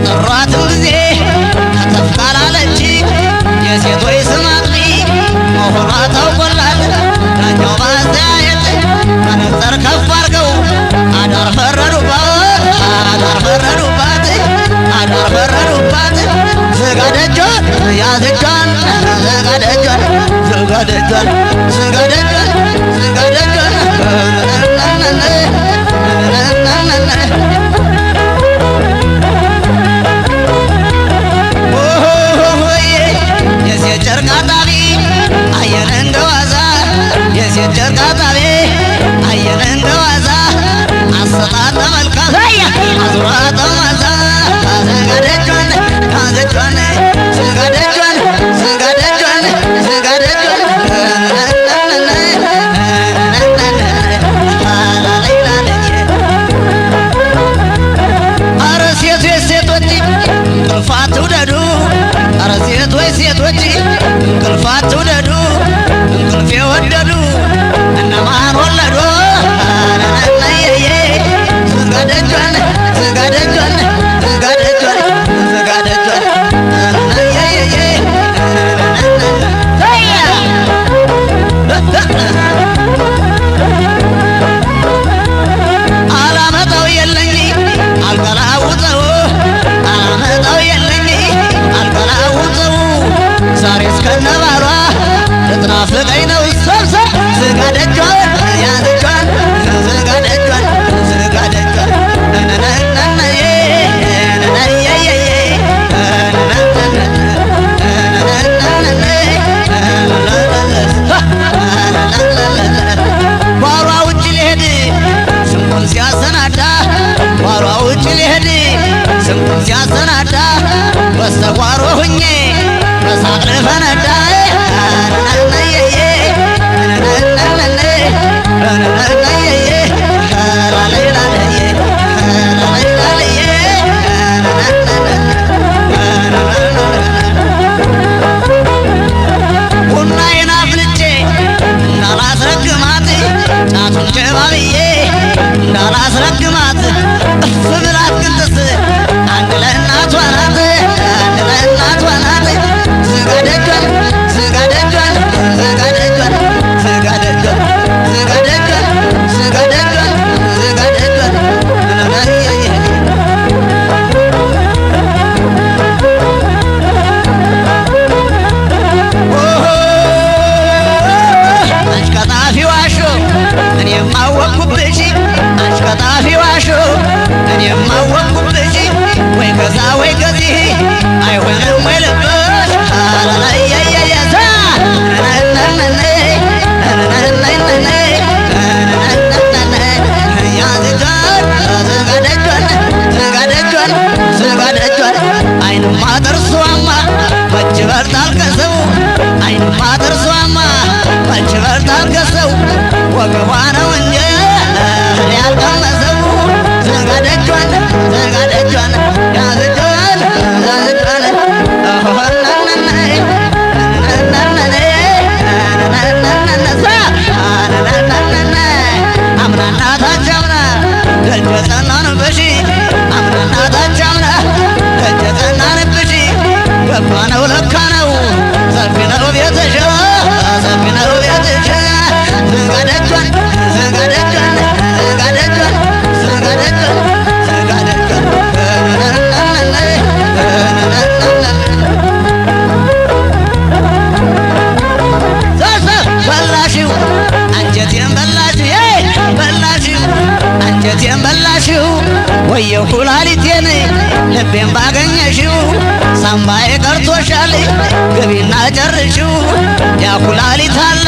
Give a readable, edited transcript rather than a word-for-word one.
በጠሯትም ጊዜ ከተፍ ካላለች የሴቶች ስም አጥፊ መሆኗ ታውቆላት ዳኛው ማስተያየት መነጽር ከፍ አርገው አዳር ፈረዱባት አዳር ፈረዱባት አዳር ፈረዱባት ዝጋ ደጇን ያዝ እጇን ዝጋ ደጇን ዝጋ ደጇን ዝጋ ደጇን ዝጋ ደጇን የሴት ጨርቅ አጣቢ አየን እንደዋዛ የሴት ጨርቅ አጣቢ አየን እንደዋዛ አሰጣጥ ተመልካት አዙራ ተማዛ ዝጋ ደጇን ያዝ እጇን ዝጋ ደጇን ዝጋ ደጇን ዝጋ ደጇን አረ ሴቶች ሴቶች እንቅልፍ አትውደዱ አረ ሴቶች ሴቶች እንቅልፍ አትውደዱ እንቅልፍ የወደዱ እነማን ወለዱ ዝጋ ደጇን ዝጋ ደጇን ዝጋ ደጇን ዝጋ ደጇን አላመጣው የለኝ አልቀላውጠው አላመጣው የለኝ አልቀላውጠው ዛሬ እስከነባሏ ልትናፍቀኝ ነው ሰብሰብ ዝጋ ደጇን ያዝ እጇን ዝጋ ደጇን ዝጋ ደጇን ጓሯ ውጭ ሊሄድ ስንቁን ሲያሰናዳ ጓሯ ውጭ ሊሄድ ስንቁን ሲያሰናዳ በስተጓሮ ሁኜ በሳቅ ልፈነዳ ቡናዬን አፍልቼ እንዳላስረግማት ጫቱን ጨባብዬ እንዳላስረግማት እፍ ብላት ቅንጥስ አንድ ለእናቷ ናት አንድ ለእናቷ ናት ዝጋ ደጇን ዝጋ ደጇን ዝጋ ደጇን ዝጋ ደጇን ዝጋ ደጇን ዝጋ ደጇን ዝጋ ደጇን አንቺ ቀጣፊ ዋሾ እኔም አወቅኩብሽ አንቺ ቀጣፊ ዋሾ እኔም አወቅኩብሽ ወይ ገዛ ወይ ገዚህ አይሆንም ወይ ልብሽ አላላየየየዛ ያዝ እጇን ዝጋ ደጇን ዝጋ ደጇን ዝጋ ደጇን አይንማ ጥርሷማ መች በርታል ከሰው አይንማ ጥርሷማ መች በርታል ከሰው ወገቧ ነው እንጂ ያልቀመሰው ዝጋ ደጇን ዝጋ ደጇን ያዝ እጇን ያዝ እጇን አምናና ታቻምና ደጀ ጸናንብሽ አምናና ታቻምና ደጀ ጸናንብሽ ገባ ነው ለካ ነው ሰፊ ነው ቤትሽ ሰፊ ነው ቤትሽ ዝጋ ደጇን ዝጋ ደጇን ዝጋ ደጇን ዝጋ ደጇን ዝጋ ደጇን በላሽው አንጀቴን በላሽው በላሽው አንጀቴን በላሽው ወየው ኩላሊቴን ልቤን ባገኘሽው ሳምባዬ ቀርቶሻል ግቢና ጨርሽው ያ ኩላሊት አለ